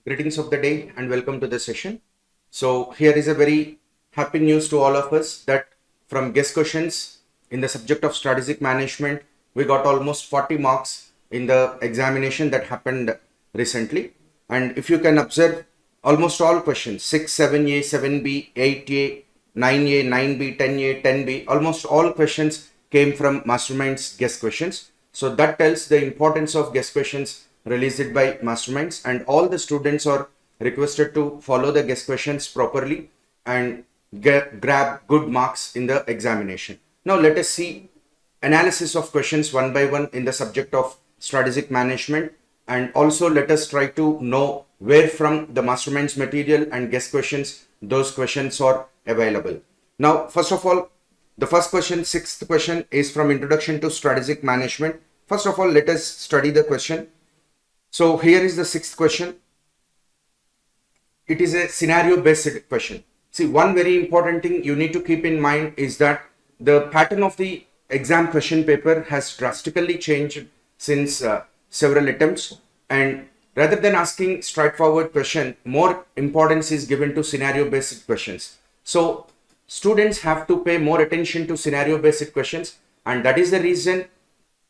Greetings of the day and welcome to the session. So here is a very happy news to all of us that from guest questions in the subject of strategic management, we got almost 40 marks in the examination that happened recently. And if you can observe, almost all questions, 6, 7A, 7B, 8A, 9A, 9B, 10A, 10B, almost all questions came from Mastermind's guest questions. So that tells the importance of guest questions released by Masterminds, and all the students are requested to follow the guest questions properly and grab good marks in the examination. Now let us see analysis of questions one by one in the subject of strategic management, and also let us try to know where from the Masterminds material and guest questions those questions are available. Now first of all, the first question, sixth question, is from Introduction to Strategic Management. First of all, let us study the question. So here is the sixth question. It is a scenario based question. See, one very important thing you need to keep in mind is that the pattern of the exam question paper has drastically changed since several attempts, and rather than asking straightforward question, more importance is given to scenario based questions. So students have to pay more attention to scenario based questions, and that is the reason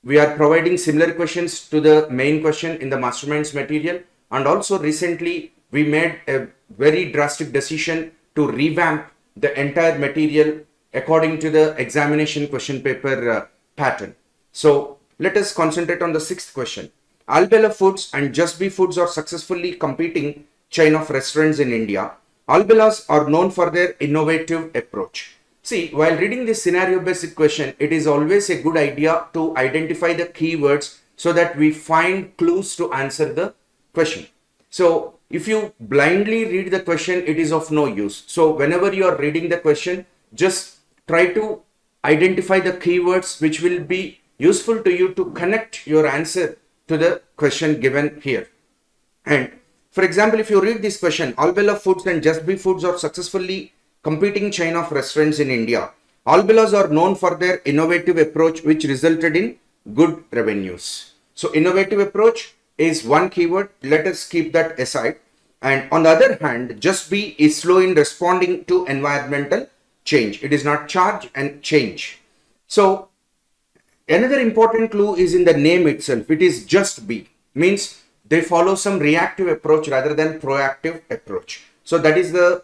we are providing similar questions to the main question in the Masterminds material. And also recently we made a very drastic decision to revamp the entire material according to the examination question paper pattern. So let us concentrate on the sixth question. Albella Foods and Just Be Foods are successfully competing chain of restaurants in India. Albellas are known for their innovative approach. See, while reading this scenario based question, it is always a good idea to identify the keywords so that we find clues to answer the question. So if you blindly read the question, it is of no use. So whenever you are reading the question, just try to identify the keywords which will be useful to you to connect your answer to the question given here. And for example, if you read this question, Albella Foods and Just Be Foods are successfully competing chain of restaurants in India. Albellas are known for their innovative approach which resulted in good revenues. So innovative approach is one keyword. Let us keep that aside. And on the other hand, Just Be is slow in responding to environmental change. It is not charge and change. So another important clue is in the name itself. It is Just Be, means they follow some reactive approach rather than proactive approach. So that is the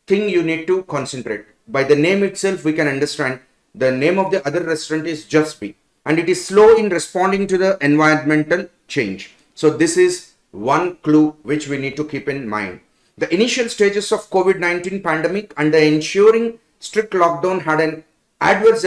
thing you need to concentrate. By the name itself, we can understand the name of the other restaurant is Just Be, and it is slow in responding to the environmental change. So this is one clue which we need to keep in mind. The initial stages of COVID-19 pandemic and the ensuing strict lockdown had an adverse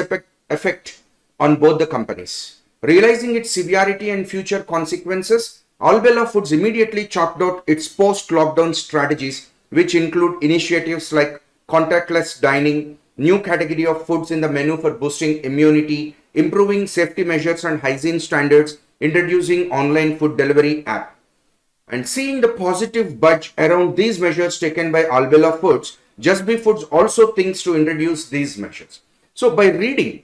effect on both the companies. Realizing its severity and future consequences, Albella Foods immediately chalked out its post-lockdown strategies, which include initiatives like contactless dining, new category of foods in the menu for boosting immunity, improving safety measures and hygiene standards, introducing online food delivery app. And seeing the positive buzz around these measures taken by Albella Foods, Just Be Foods also thinks to introduce these measures. So by reading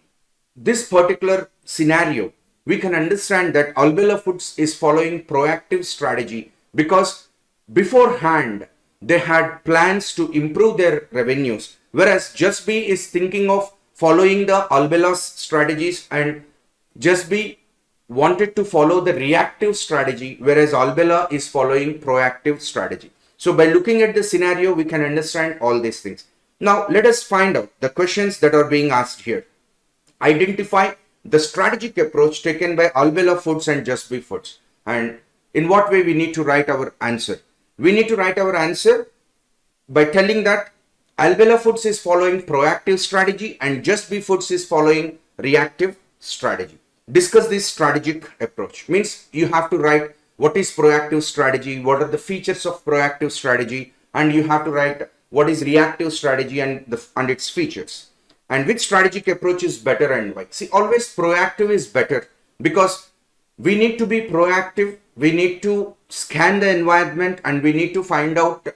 this particular scenario, we can understand that Albella Foods is following proactive strategy because beforehand they had plans to improve their revenues, whereas Just Be is thinking of following the Albella's strategies, and Just Be wanted to follow the reactive strategy, whereas Albella is following proactive strategy. So by looking at the scenario, we can understand all these things. Now let us find out the questions that are being asked here. Identify the strategic approach taken by Albella Foods and Just Be Foods, and in what way we need to write our answer. We need to write our answer by telling that Albella Foods is following proactive strategy and Just Be Foods is following reactive strategy. Discuss this strategic approach. Means you have to write what is proactive strategy, what are the features of proactive strategy, and you have to write what is reactive strategy and its features. And which strategic approach is better and why. See, always proactive is better because we need to be proactive. We need to scan the environment and we need to find out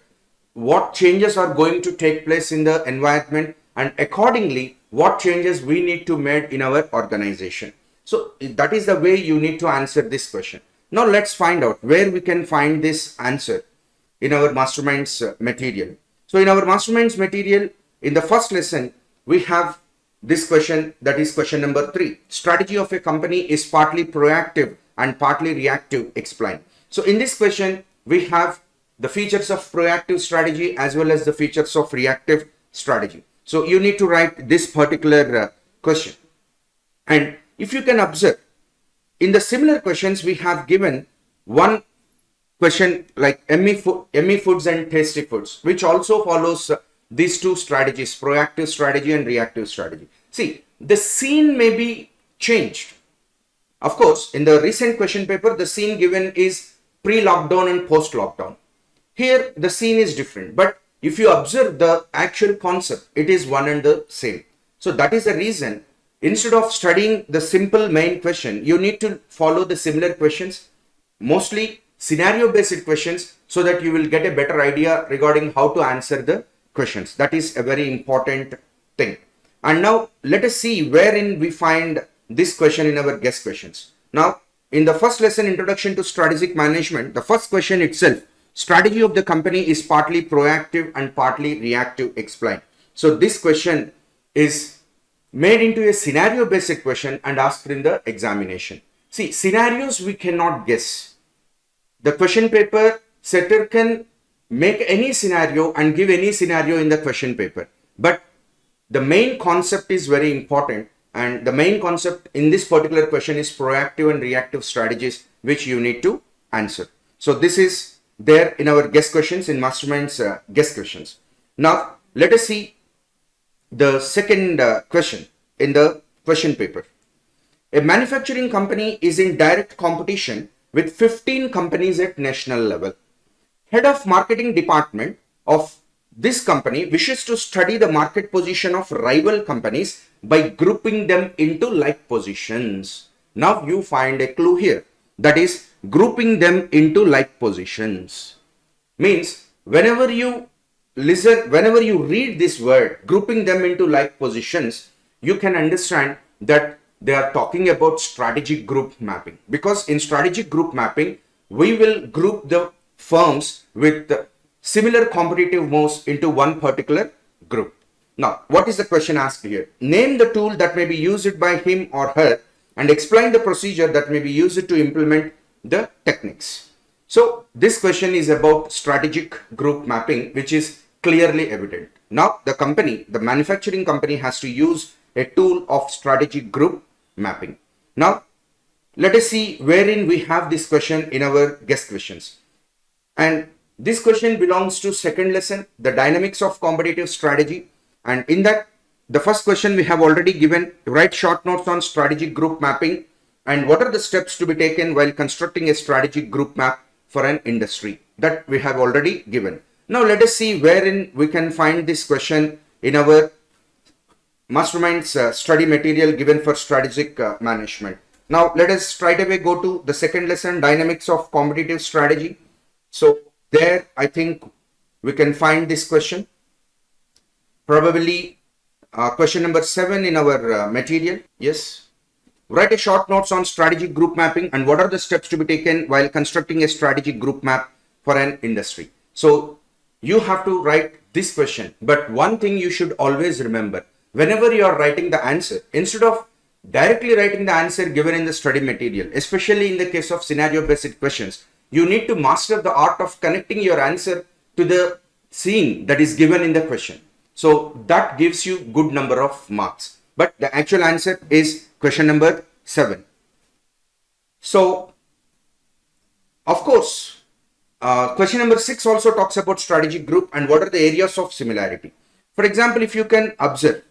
what changes are going to take place in the environment, and accordingly what changes we need to make in our organization. So that is the way you need to answer this question. Now let's find out where we can find this answer. in our masterminds material. So in our masterminds material, in the first lesson, we have this question, that is question number 3. Strategy of a company is partly proactive and partly reactive. Explain. So in this question, we have the features of proactive strategy as well as the features of reactive strategy. So you need to write this particular question. And if you can observe, in the similar questions, we have given one question like ME Foods and Tasty Foods, which also follows these two strategies, proactive strategy and reactive strategy. See, the scene may be changed. Of course, in the recent question paper, the scene given is pre-lockdown and post-lockdown. Here, the scene is different, but if you observe the actual concept, it is one and the same. So that is the reason, instead of studying the simple main question, you need to follow the similar questions, mostly scenario based questions, so that you will get a better idea regarding how to answer the questions. That is a very important thing. And now let us see wherein we find this question in our guest questions. Now, in the first lesson, Introduction to Strategic Management, the first question itself, strategy of the company is partly proactive and partly reactive. Explain. So this question is made into a scenario based question and asked in the examination. See, scenarios we cannot guess. The question paper setter can make any scenario and give any scenario in the question paper. But the main concept is very important, and the main concept in this particular question is proactive and reactive strategies, which you need to answer. So this is there in our guest questions, in Mastermind's guest questions. Now let us see the second question in the question paper. A manufacturing company is in direct competition with 15 companies at national level. Head of marketing department of this company wishes to study the market position of rival companies by grouping them into like positions. Now you find a clue here, that is grouping them into like positions. Means whenever you listen, whenever you read this word, grouping them into like positions, you can understand that they are talking about strategic group mapping, because in strategic group mapping, we will group the firms with similar competitive moves into one particular group. Now, what is the question asked here? Name the tool that may be used by him or her and explain the procedure that may be used to implement the techniques. So this question is about strategic group mapping, which is clearly evident. Now the company, the manufacturing company, has to use a tool of strategic group mapping. Now let us see wherein we have this question in our guest questions. And this question belongs to second lesson, the dynamics of competitive strategy. And in that, the first question we have already given, write short notes on strategic group mapping and what are the steps to be taken while constructing a strategic group map for an industry. That we have already given. Now let us see wherein we can find this question in our Mastermind's study material given for strategic management. Now let us straight away go to the second lesson, dynamics of competitive strategy. So there I think we can find this question, probably question number 7 in our material. Yes, write a short notes on strategic group mapping and what are the steps to be taken while constructing a strategic group map for an industry. So you have to write this question, but one thing you should always remember, whenever you are writing the answer, instead of directly writing the answer given in the study material, especially in the case of scenario based questions, you need to master the art of connecting your answer to the scene that is given in the question. So that gives you good number of marks. But the actual answer is question number 7. So, of course, question number 6 also talks about strategic group and what are the areas of similarity. For example, if you can observe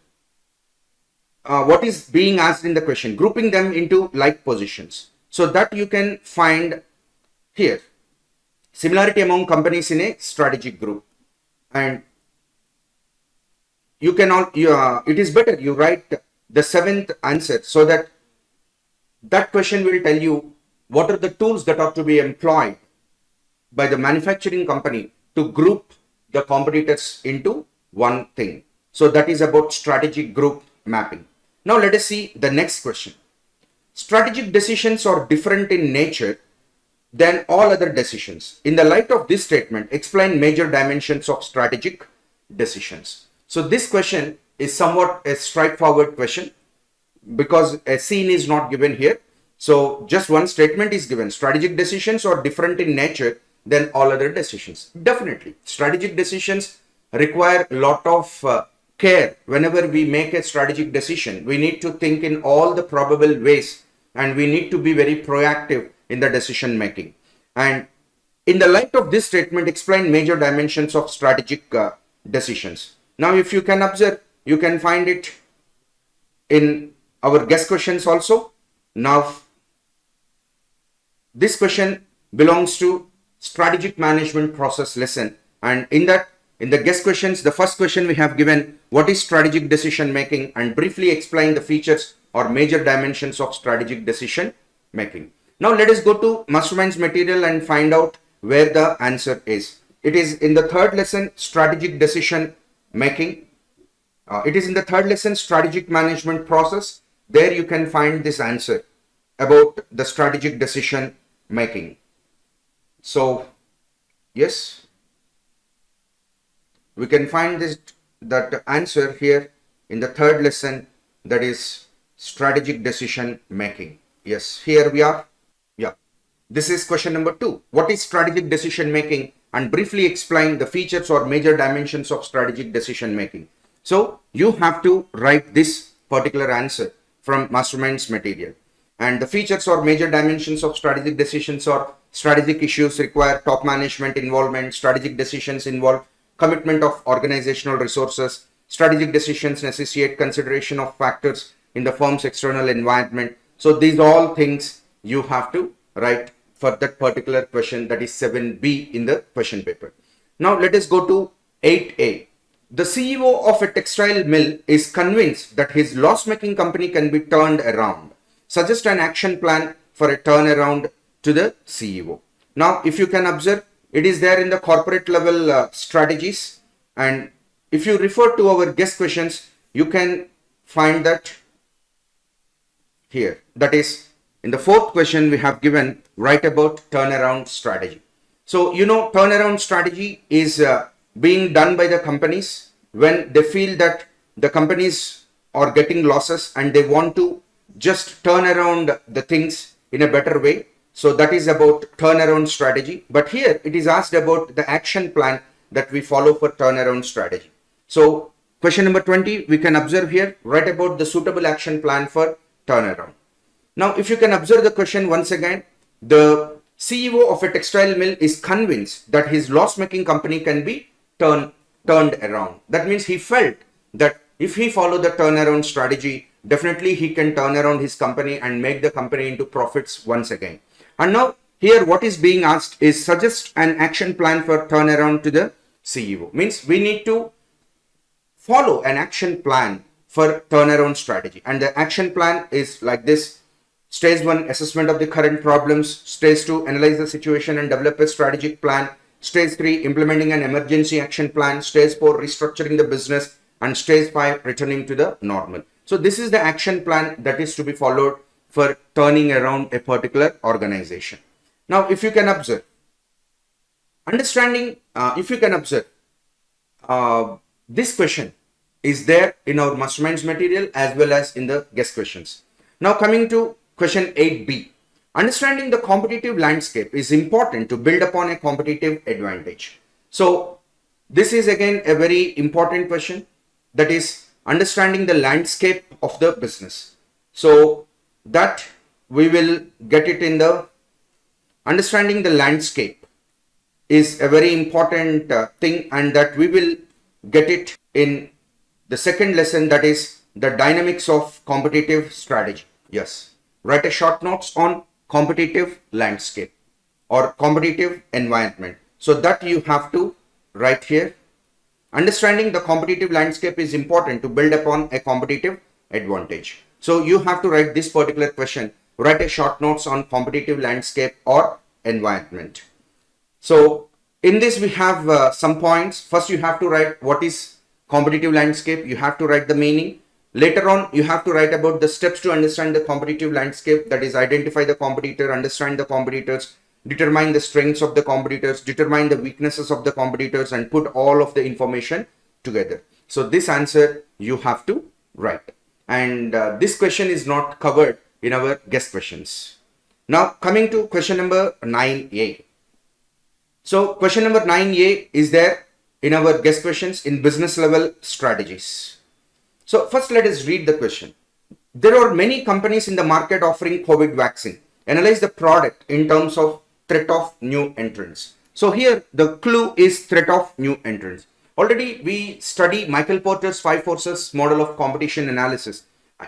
what is being asked in the question, grouping them into like positions. So that you can find here, similarity among companies in a strategic group. And you can all, it is better you write the 7th answer so that that question will tell you what are the tools that are to be employed by the manufacturing company to group the competitors into one thing. So that is about strategic group mapping. Now let us see the next question. Strategic decisions are different in nature than all other decisions. In the light of this statement, explain major dimensions of strategic decisions. So this question is somewhat a straightforward question because a scene is not given here. So just one statement is given. Strategic decisions are different in nature than all other decisions. Definitely. Strategic decisions require a lot of care. Whenever we make a strategic decision, we need to think in all the probable ways and we need to be very proactive in the decision making. And in the light of this statement, explain major dimensions of strategic decisions. Now, if you can observe, you can find it in our guest questions also. Now, this question belongs to strategic management process lesson, and in the guest questions, the first question we have given, what is strategic decision making, and briefly explain the features or major dimensions of strategic decision making. Now let us go to Mastermind's material and find out where the answer is. It is in the third lesson, strategic decision making. It is in the third lesson, strategic management process. There you can find this answer about the strategic decision making. So yes, we can find that answer here in the third lesson, that is strategic decision making. Yes, here we are. Yeah, this is question number 2. What is strategic decision making, and briefly explain the features or major dimensions of strategic decision making. So you have to write this particular answer from Mastermind's material. And the features or major dimensions of strategic decisions or strategic issues require top management involvement. Strategic decisions involve commitment of organizational resources. Strategic decisions necessitate consideration of factors in the firm's external environment. So these all things you have to write for that particular question, that is 7B in the question paper. Now let us go to 8A. The CEO of a textile mill is convinced that his loss-making company can be turned around. Suggest an action plan for a turnaround to the CEO. Now, if you can observe, it is there in the corporate level strategies. And if you refer to our guest questions, you can find that here. That is, in the fourth question, we have given write about turnaround strategy. So, you know, turnaround strategy is being done by the companies when they feel that the companies are getting losses and they want to just turn around the things in a better way. So that is about turnaround strategy. But here it is asked about the action plan that we follow for turnaround strategy. So question number 20, we can observe here, write about the suitable action plan for turnaround. Now, if you can observe the question once again, the CEO of a textile mill is convinced that his loss-making company can be turned around. That means he felt that if he followed the turnaround strategy, definitely he can turn around his company and make the company into profits once again. And now here what is being asked is suggest an action plan for turnaround to the CEO. Means we need to follow an action plan for turnaround strategy. And the action plan is like this. Stage 1, assessment of the current problems. Stage 2, analyze the situation and develop a strategic plan. Stage 3, implementing an emergency action plan. Stage 4, restructuring the business. And stage 5, returning to the normal. So this is the action plan that is to be followed for turning around a particular organization. Now, if you can observe, this question is there in our Mastermind's material as well as in the guest questions. Now coming to question 8B. Understanding the competitive landscape is important to build upon a competitive advantage. So this is again a very important question, that is understanding the landscape of the business. So that we will get it in the understanding the landscape is a very important thing, and that we will get it in the second lesson, that is the dynamics of competitive strategy. Yes, write a short notes on competitive landscape or competitive environment. So that you have to write here. Understanding the competitive landscape is important to build upon a competitive advantage. So you have to write this particular question, write a short notes on competitive landscape or environment. So in this we have some points. First you have to write what is competitive landscape. You have to write the meaning. Later on you have to write about the steps to understand the competitive landscape, that is identify the competitor, understand the competitors, determine the strengths of the competitors, determine the weaknesses of the competitors, and put all of the information together. So this answer you have to write. And this question is not covered in our guest questions. Now coming to question number 9A. So question number 9A is there in our guest questions in business level strategies. So first let us read the question. There are many companies in the market offering COVID vaccine. Analyze the product in terms of threat of new entrants. So here the clue is threat of new entrants. Already we study Michael Porter's 5 forces model of competition analysis.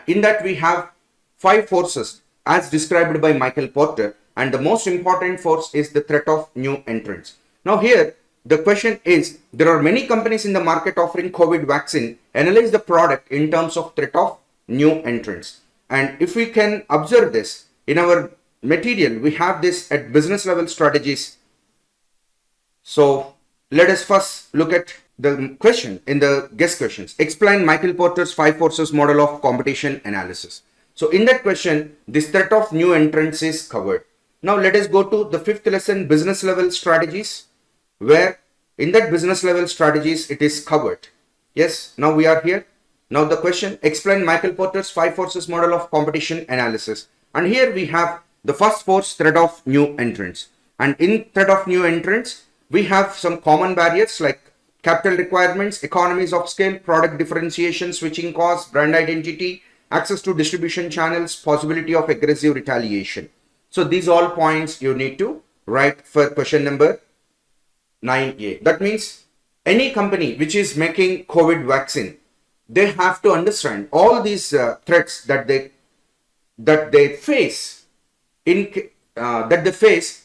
In that we have 5 forces as described by Michael Porter, and the most important force is the threat of new entrants. Now here the question is, there are many companies in the market offering COVID vaccine. Analyze the product in terms of threat of new entrants. And if we can observe this in our material, we have this at business level strategies. So let us first look at the question in the guest questions. Explain Michael Porter's 5 forces model of competition analysis. So in that question, this threat of new entrants is covered. Now let us go to the 5th lesson, business level strategies, where in that business level strategies it is covered. Yes, now we are here. Now the question, explain Michael Porter's 5 forces model of competition analysis. And here we have the first force, threat of new entrants. And in threat of new entrants, we have some common barriers like capital requirements, economies of scale, product differentiation, switching costs, brand identity, access to distribution channels, possibility of aggressive retaliation. So these all points you need to write for question number 9A. That means any company which is making COVID vaccine, they have to understand all these threats that they face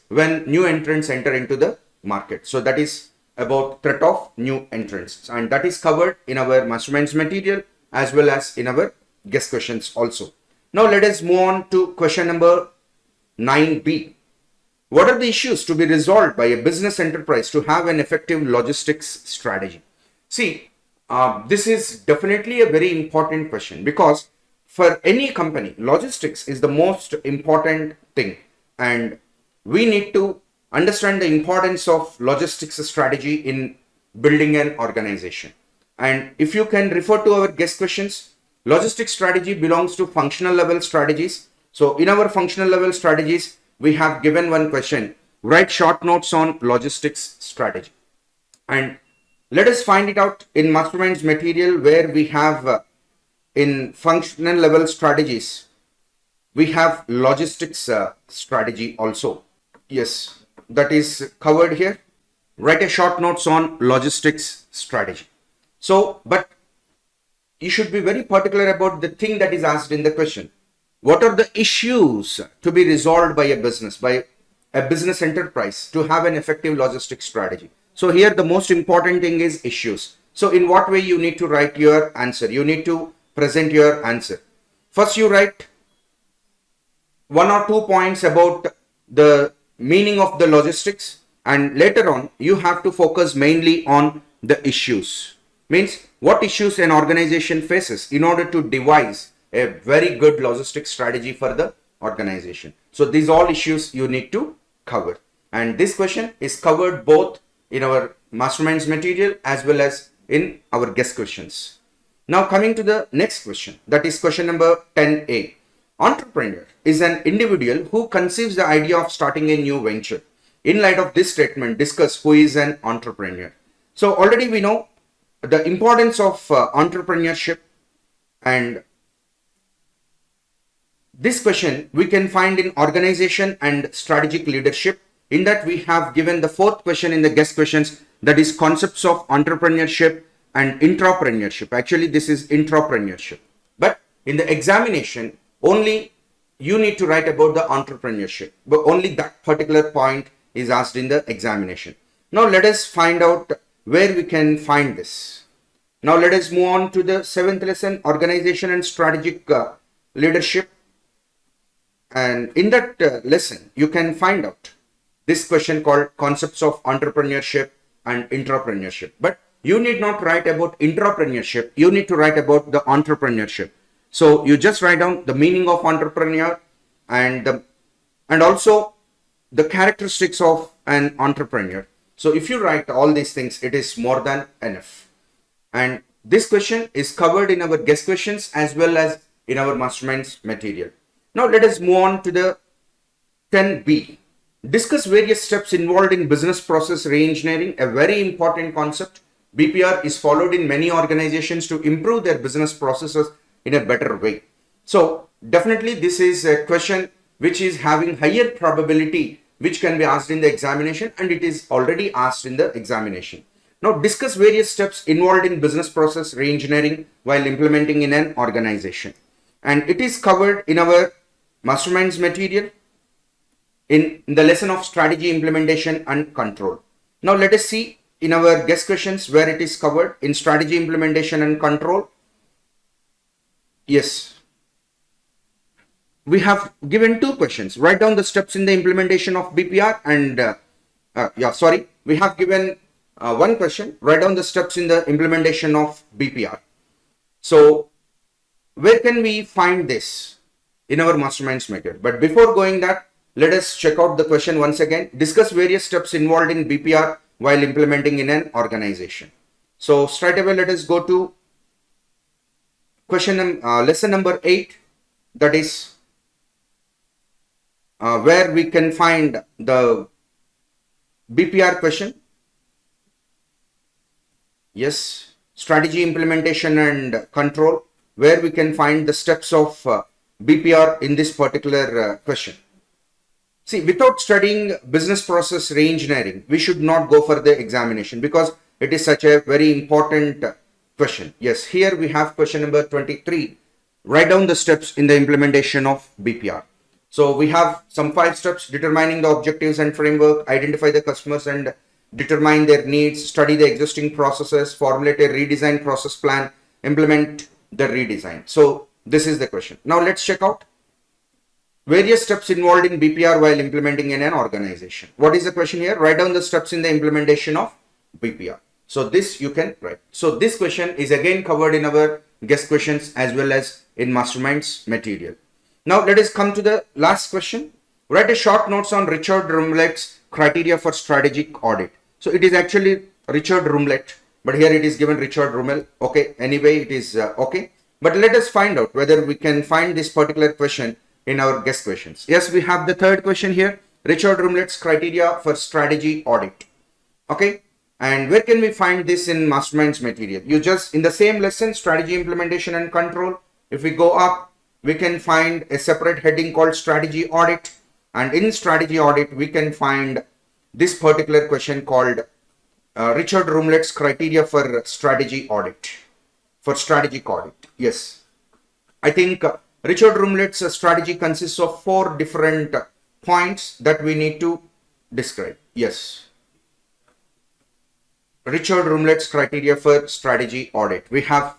when new entrants enter into the market. So that is about threat of new entrants, and that is covered in our Mastermind's material as well as in our guest questions also. Now let us move on to question number 9B. What are the issues to be resolved by a business enterprise to have an effective logistics strategy? See, this is definitely a very important question, because for any company, logistics is the most important thing, and we need to understand the importance of logistics strategy in building an organization. And if you can refer to our guest questions, logistics strategy belongs to functional level strategies. So in our functional level strategies, we have given one question, write short notes on logistics strategy. And let us find it out in Mastermind's material, where we have in functional level strategies, we have logistics strategy also. Yes, that is covered here. Write a short notes on logistics strategy. So, but you should be very particular about the thing that is asked in the question. What are the issues to be resolved by a business enterprise to have an effective logistics strategy? So here the most important thing is issues. So in what way you need to write your answer? You need to present your answer. First you write 1 or 2 points about the meaning of the logistics, and later on you have to focus mainly on the issues. Means what issues an organization faces in order to devise a very good logistics strategy for the organization. So these all issues you need to cover, and this question is covered both in our Mastermind's material as well as in our guest questions. Now coming to the next question, that is question number 10A. Entrepreneur is an individual who conceives the idea of starting a new venture. In light of this statement, discuss who is an entrepreneur. So already we know the importance of entrepreneurship, and this question we can find in organization and strategic leadership. In that we have given the 4th question in the guest questions, that is concepts of entrepreneurship and intrapreneurship. Actually this is intrapreneurship, but in the examination only you need to write about the entrepreneurship, but only that particular point is asked in the examination. Now let us find out where we can find this. Now let us move on to the 7th lesson, organization and strategic leadership. And in that lesson you can find out this question called concepts of entrepreneurship and intrapreneurship. But you need not write about intrapreneurship, you need to write about the entrepreneurship. So you just write down the meaning of entrepreneur and also the characteristics of an entrepreneur. So if you write all these things, it is more than enough. And this question is covered in our guest questions as well as in our masterminds material. Now let us move on to the 10B. Discuss various steps involved in business process reengineering, a very important concept. BPR is followed in many organizations to improve their business processes in a better way. So definitely this is a question which is having higher probability, which can be asked in the examination, and it is already asked in the examination. Now discuss various steps involved in business process reengineering while implementing in an organization. And it is covered in our masterminds material in the lesson of strategy, implementation and control. Now let us see in our guest questions where it is covered in strategy, implementation and control. Yes, we have given two questions. Write down the steps in the implementation of BPR and we have given one question. Write down the steps in the implementation of BPR. So where can we find this in our masterminds material? But before going that, let us check out the question once again. Discuss various steps involved in BPR while implementing in an organization. So straight away, let us go to question lesson number 8. That is where we can find the BPR question. Yes, strategy, implementation and control, where we can find the steps of BPR in this particular question. See, without studying business process reengineering, we should not go for the examination because it is such a very important question. Yes, here we have question number 23. Write down the steps in the implementation of BPR. So we have some 5 steps: determining the objectives and framework, identify the customers and determine their needs, study the existing processes, formulate a redesign process plan, implement the redesign. So this is the question. Now let's check out various steps involved in BPR while implementing in an organization. What is the question here? Write down the steps in the implementation of BPR. So this you can write. So this question is again covered in our guest questions as well as in masterminds material. Now let us come to the last question. Write a short notes on Richard Rumlet's criteria for strategic audit. So it is actually Richard Rumlet, but here it is given Richard Rummel. Okay, anyway it is okay. But let us find out whether we can find this particular question in our guest questions. Yes, we have the third question here. Richard Rumlet's criteria for strategy audit. Okay, and where can we find this in masterminds material? You just in the same lesson, strategy, implementation and control. If we go up, we can find a separate heading called strategy audit, and in strategy audit we can find this particular question called Richard Rumlet's criteria for strategy audit, for strategic audit. Yes, I think Richard Rumlet's strategy consists of 4 different points that we need to describe. Yes, Richard Rumlet's criteria for strategy audit. We have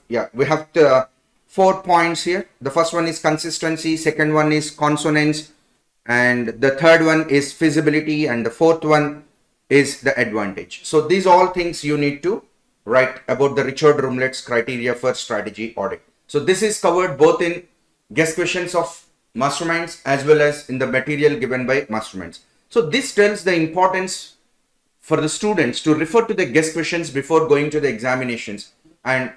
4 points here. The first one is consistency, second one is consonance, and the third one is feasibility, and the fourth one is the advantage. So these all things you need to write about the Richard Rumlet's criteria for strategy audit. So this is covered both in guest questions of masterminds as well as in the material given by masterminds. So this tells the importance for the students to refer to the guest questions before going to the examinations, and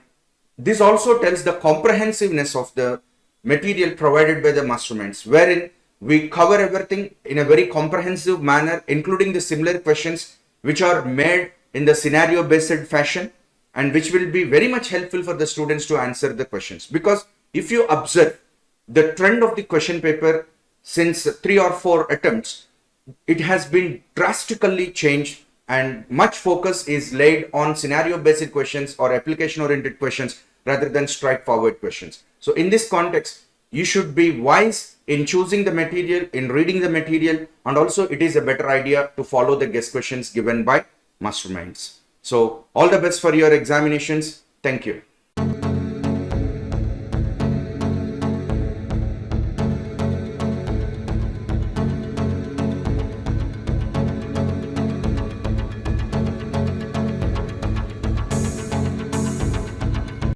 this also tells the comprehensiveness of the material provided by the masterminds, wherein we cover everything in a very comprehensive manner, including the similar questions which are made in the scenario based fashion and which will be very much helpful for the students to answer the questions. Because if you observe the trend of the question paper since 3 or 4 attempts, it has been drastically changed and much focus is laid on scenario based questions or application oriented questions rather than straightforward questions. So in this context, you should be wise in choosing the material, in reading the material, and also it is a better idea to follow the guest questions given by masterminds. So all the best for your examinations. Thank you.